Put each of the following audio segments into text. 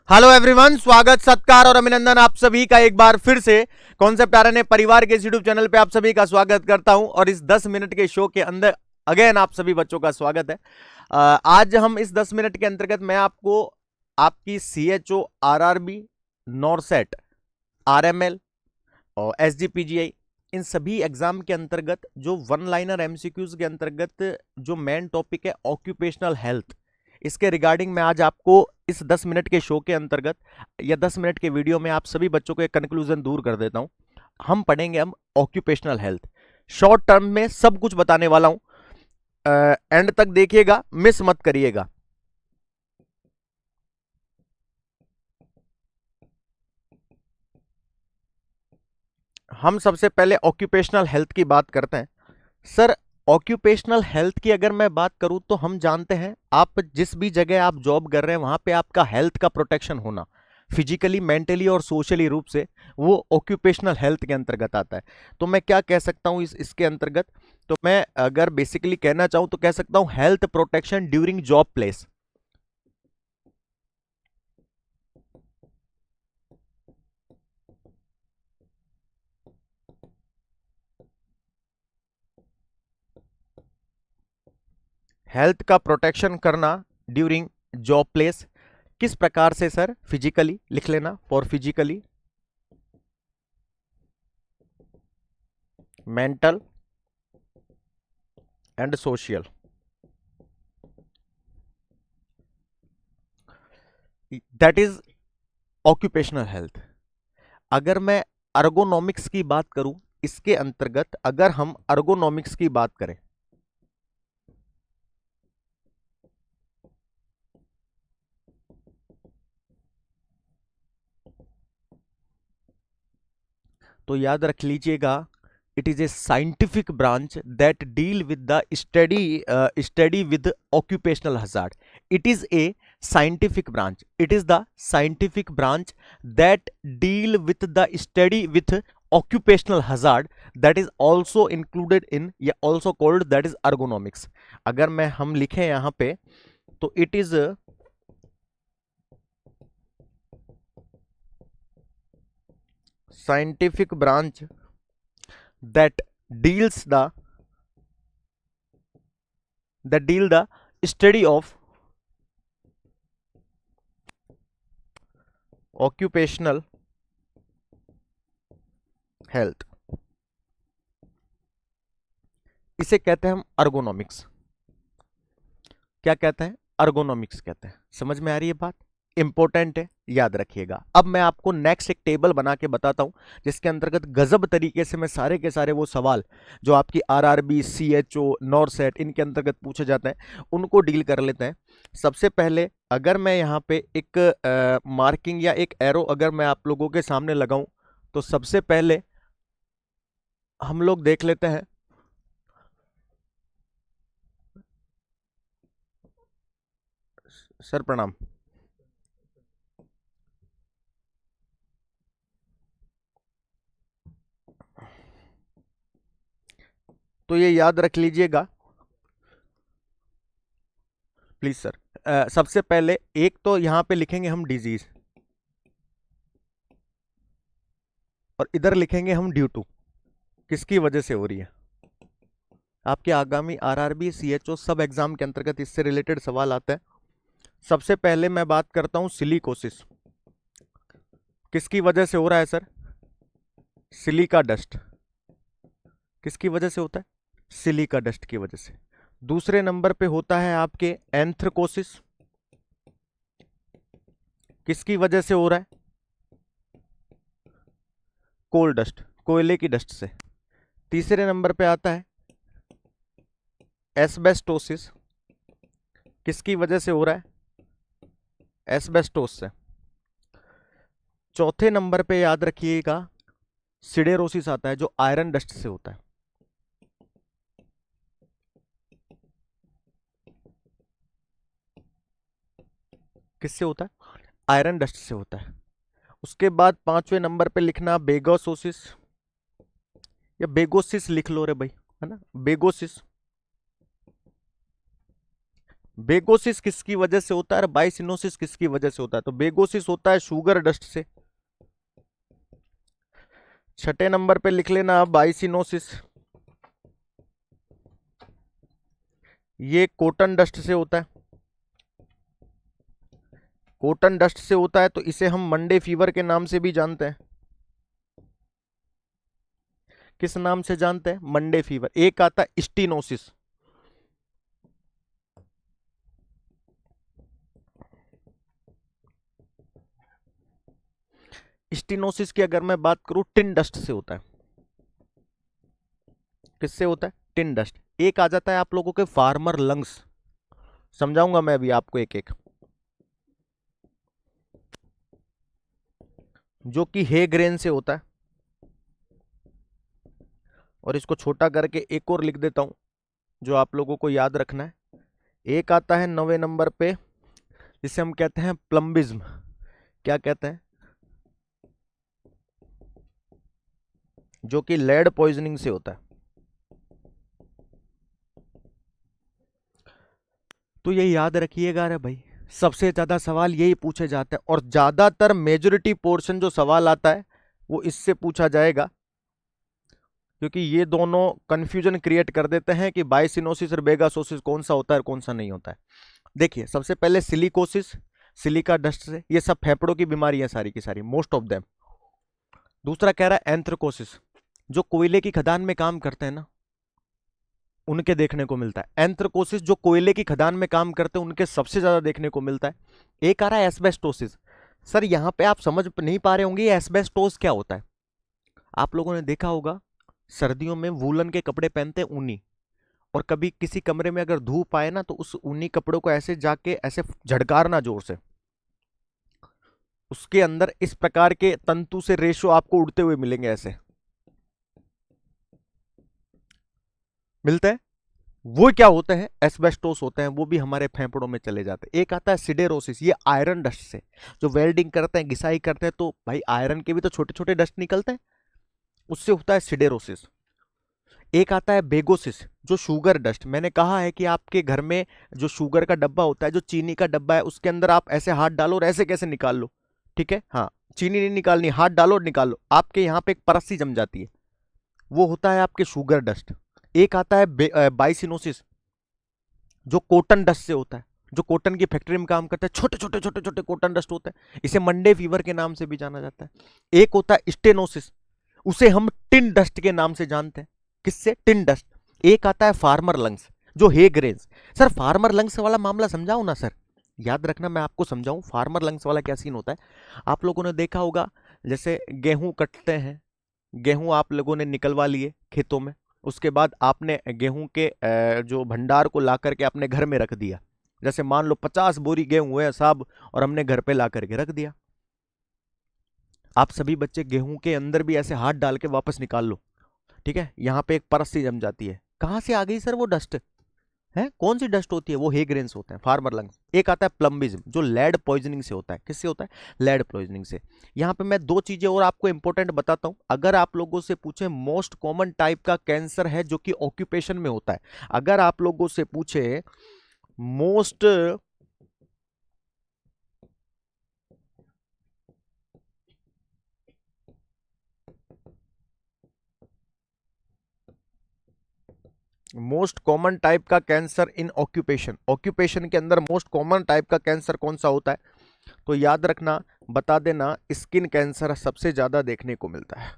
Hello everyone, स्वागत सत्कार और अभिनंदन आप सभी का एक बार फिर से कॉन्सेप्ट आरएनए परिवार के यूट्यूब चैनल पे आप सभी का स्वागत करता हूं। और इस 10 मिनट के शो के अंदर अगेन आप सभी बच्चों का स्वागत है। आज हम इस 10 मिनट के अंतर्गत मैं आपको आपकी CHO, RRB, नॉरसेट, RML और SGPGI इन सभी एग्जाम के अंतर्गत जो वन लाइनर एमसीक्यूज के अंतर्गत जो मेन टॉपिक है ऑक्यूपेशनल हेल्थ, इसके रिगार्डिंग मैं आज आपको इस 10 मिनट के शो के अंतर्गत या 10 मिनट के वीडियो में आप सभी बच्चों को एक कंक्लूजन दूर कर देता हूं। हम पढ़ेंगे हम ऑक्यूपेशनल हेल्थ, शॉर्ट टर्म में सब कुछ बताने वाला हूं। एंड तक देखिएगा, मिस मत करिएगा। हम सबसे पहले ऑक्यूपेशनल हेल्थ की बात करते हैं। सर, ऑक्यूपेशनल हेल्थ की अगर मैं बात करूं तो हम जानते हैं आप जिस भी जगह आप जॉब कर रहे हैं वहां पे आपका हेल्थ का प्रोटेक्शन होना फिजिकली, मेंटली और सोशली रूप से, वो ऑक्यूपेशनल हेल्थ के अंतर्गत आता है। तो मैं क्या कह सकता हूं इसके अंतर्गत, तो मैं अगर बेसिकली कहना चाहूं तो कह सकता हूं health protection during job place. Health का प्रोटेक्शन करना ड्यूरिंग जॉब प्लेस किस प्रकार से सर? फिजिकली लिख लेना, for physically, mental and social. That is occupational health. अगर मैं अर्गोनॉमिक्स की बात करूं, इसके अंतर्गत अगर हम अर्गोनॉमिक्स की बात करें तो याद रख लीजिएगा, it is a scientific branch that deal with the study with occupational hazard. It is a scientific branch. It is the scientific branch that deal with the study with occupational hazard, that is also included in या also called that is ergonomics. अगर मैं हम लिखें यहां पे तो it is scientific branch that deals the study of occupational health. इसे कहते हैं हम अर्गोनॉमिक्स। क्या कहते हैं? अर्गोनॉमिक्स कहते हैं। समझ में आ रही है बात? इंपॉर्टेंट है, याद रखिएगा। अब मैं आपको नेक्स्ट एक टेबल बना के बताता हूं जिसके अंतर्गत गजब तरीके से मैं सारे के सारे वो सवाल जो आपकी RRB, CHO, नॉरसेट इनके अंतर्गत पूछे जाते हैं उनको डील कर लेते हैं। सबसे पहले अगर मैं यहाँ पे एक मार्किंग या एक एरो अगर मैं आप लोगों के सामने लगाऊं तो सबसे पहले हम लोग देख लेते हैं सर प्रणाम। तो ये याद रख लीजिएगा प्लीज सर। सबसे पहले एक तो यहां पे लिखेंगे हम डिजीज और इधर लिखेंगे हम ड्यू टू, किसकी वजह से हो रही है। आपके आगामी RRB, CHO सब एग्जाम के अंतर्गत इससे रिलेटेड सवाल आता है। सबसे पहले मैं बात करता हूं सिलिकोसिस, किसकी वजह से हो रहा है सर? Silica dust. किसकी वजह से होता है? सिलिका डस्ट की वजह से। दूसरे नंबर पे होता है आपके एंथ्रकोसिस, किसकी वजह से हो रहा है? कोल डस्ट, कोयले की डस्ट से। तीसरे नंबर पे आता है एस्बेस्टोसिस, किसकी वजह से हो रहा है? एस्बेस्टोस से। चौथे नंबर पे याद रखिएगा सिडेरोसिस आता है जो आयरन डस्ट से होता है। किससे होता है? आयरन डस्ट से होता है। उसके बाद पांचवें नंबर पे लिखना बेगोसोसिस या बेगोसिस लिख लो रे भाई, है ना, बेगोसिस। बेगोसिस किसकी वजह से होता है और बाइसिनोसिस किसकी वजह से होता है? तो बेगोसिस होता है शुगर डस्ट से। छठे नंबर पे लिख लेना बाइसिनोसिस, ये कॉटन डस्ट से होता है। कॉटन डस्ट से होता है तो इसे हम मंडे फीवर के नाम से भी जानते हैं। किस नाम से जानते हैं? Monday fever. एक आता है स्टीनोसिस, स्टीनोसिस की अगर मैं बात करूं टिन डस्ट से होता है। किससे होता है? Tin dust. एक आ जाता है आप लोगों के फार्मर लंग्स, समझाऊंगा मैं अभी आपको एक एक, जो कि हे ग्रेन से होता है। और इसको छोटा करके एक और लिख देता हूं जो आप लोगों को याद रखना है। एक आता है 9वें नंबर पे, जिसे हम कहते हैं प्लम्बिज्म। क्या कहते हैं? जो कि लेड पॉइजनिंग से होता है। तो ये याद रखिएगा रे भाई, सबसे ज्यादा सवाल यही पूछे जाते हैं और ज्यादातर मेजोरिटी पोर्शन जो सवाल आता है वो इससे पूछा जाएगा, क्योंकि ये दोनों कंफ्यूजन क्रिएट कर देते हैं कि बाइसिनोसिस और बेगासोसिस कौन सा होता है और कौन सा नहीं होता है। देखिए सबसे पहले सिलिकोसिस, सिलिका डस्ट से, ये सब फेफड़ों की बीमारियां सारी की सारी, मोस्ट ऑफ देम। दूसरा कह रहा है एंथ्रकोसिस, जो कोयले की खदान में काम करते हैं ना, उनके देखने को मिलता है। एंथ्रकोसिस जो कोयले की खदान में काम करते हैं उनके सबसे ज्यादा देखने को मिलता है। एक आ रहा है एस्बेस्टोसिस। सर यहां पे आप समझ नहीं पा रहे होंगे एस्बेस्टोस क्या होता है। आप लोगों ने देखा होगा सर्दियों में वूलन के कपड़े पहनते हैं, ऊनी, और कभी किसी कमरे में अगर धूप आए ना तो उस ऊनी कपड़ों को ऐसे जाके ऐसे झड़कारना जोर से, उसके अंदर इस प्रकार के तंतु से रेशो आपको उड़ते हुए मिलेंगे, ऐसे मिलते हैं। वो क्या होते हैं? एस्बेस्टोस होते हैं, वो भी हमारे फेफड़ों में चले जाते हैं। एक आता है सिडेरोसिस, ये आयरन डस्ट से, जो वेल्डिंग करते हैं, घिसाई करते हैं, तो भाई आयरन के भी तो छोटे छोटे डस्ट निकलते हैं, उससे होता है सिडेरोसिस। एक आता है बेगोसिस, जो शुगर डस्ट। मैंने कहा है कि आपके घर में जो शुगर का डब्बा होता है, जो चीनी का डब्बा है, उसके अंदर आप ऐसे हाथ डालो और ऐसे कैसे निकाल लो, ठीक है, हाँ, चीनी नहीं निकालनी, हाथ डालो और निकाल लो, आपके यहाँ पे एक परत सी जम जाती है, वो होता है आपके शुगर डस्ट। एक आता है बाइसिनोसिस, जो कॉटन डस्ट से होता है, जो कॉटन की फैक्ट्री में काम करता है, छोटे छोटे छोटे छोटे कॉटन डस्ट होते हैं, इसे मंडे फीवर के नाम से भी जाना जाता है। एक होता है स्टेनोसिस, उसे हम टिन डस्ट के नाम से जानते हैं। किससे? Tin dust. एक आता है फार्मर लंग्स, जो हे ग्रेन्स। सर फार्मर लंग्स वाला मामला समझाऊं ना सर? याद रखना, मैं आपको समझाऊं फार्मर लंग्स वाला क्या सीन होता है। आप लोगों ने देखा होगा जैसे गेहूं कटते हैं, गेहूं आप लोगों ने निकलवा लिए खेतों में, उसके बाद आपने गेहूं के जो भंडार को ला करके अपने घर में रख दिया। जैसे मान लो 50 बोरी गेहूं हुए साहब, और हमने घर पे ला करके रख दिया। आप सभी बच्चे गेहूं के अंदर भी ऐसे हाथ डाल के वापस निकाल लो, ठीक है, यहाँ पे एक परत सी जम जाती है। कहाँ से आ गई सर वो डस्ट? है कौन सी डस्ट होती है? वो हे ग्रेन्स होते हैं, फार्मर लंग्स। एक आता है प्लम्बिज्म, जो लेड पॉइजनिंग से होता है। किससे होता है? लेड पॉइजनिंग से। यहाँ पे मैं दो चीजें और आपको इंपॉर्टेंट बताता हूं। अगर आप लोगों से पूछे मोस्ट कॉमन टाइप का कैंसर है जो कि ऑक्यूपेशन में होता है, अगर आप लोगों से पूछे मोस्ट मोस्ट कॉमन टाइप का कैंसर इन ऑक्यूपेशन, ऑक्यूपेशन के अंदर मोस्ट कॉमन टाइप का कैंसर कौन सा होता है, तो याद रखना, बता देना, स्किन कैंसर सबसे ज्यादा देखने को मिलता है।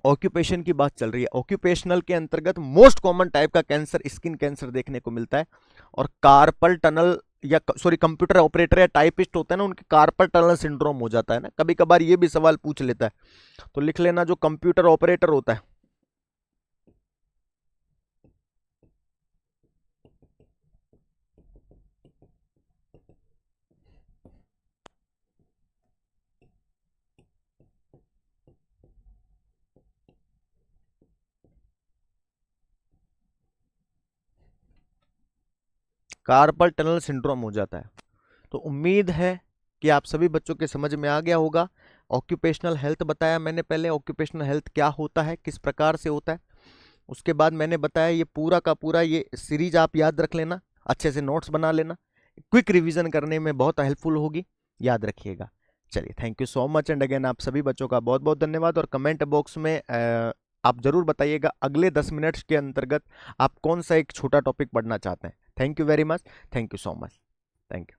ऑक्यूपेशन की बात चल रही है, ऑक्यूपेशनल के अंतर्गत मोस्ट कॉमन टाइप का कैंसर स्किन कैंसर देखने को मिलता है। और कार्पल टनल या सॉरी कंप्यूटर ऑपरेटर या टाइपिस्ट होता है ना, उनके कार्पल टनल सिंड्रोम हो जाता है ना, कभी कभार ये भी सवाल पूछ लेता है, तो लिख लेना जो कंप्यूटर ऑपरेटर होता है, कार्पल टनल सिंड्रोम हो जाता है। तो उम्मीद है कि आप सभी बच्चों के समझ में आ गया होगा। ऑक्यूपेशनल हेल्थ बताया मैंने पहले, ऑक्यूपेशनल हेल्थ क्या होता है, किस प्रकार से होता है। उसके बाद मैंने बताया ये पूरा का पूरा ये सीरीज आप याद रख लेना। अच्छे से नोट्स बना लेना, क्विक रिवीजन करने में बहुत हेल्पफुल होगी, याद रखिएगा। चलिए, thank you so much and again आप सभी बच्चों का बहुत बहुत धन्यवाद। और कमेंट बॉक्स में आप जरूर बताइएगा अगले 10 मिनट्स के अंतर्गत आप कौन सा एक छोटा टॉपिक पढ़ना चाहते हैं। Thank you very much, thank you so much, thank you.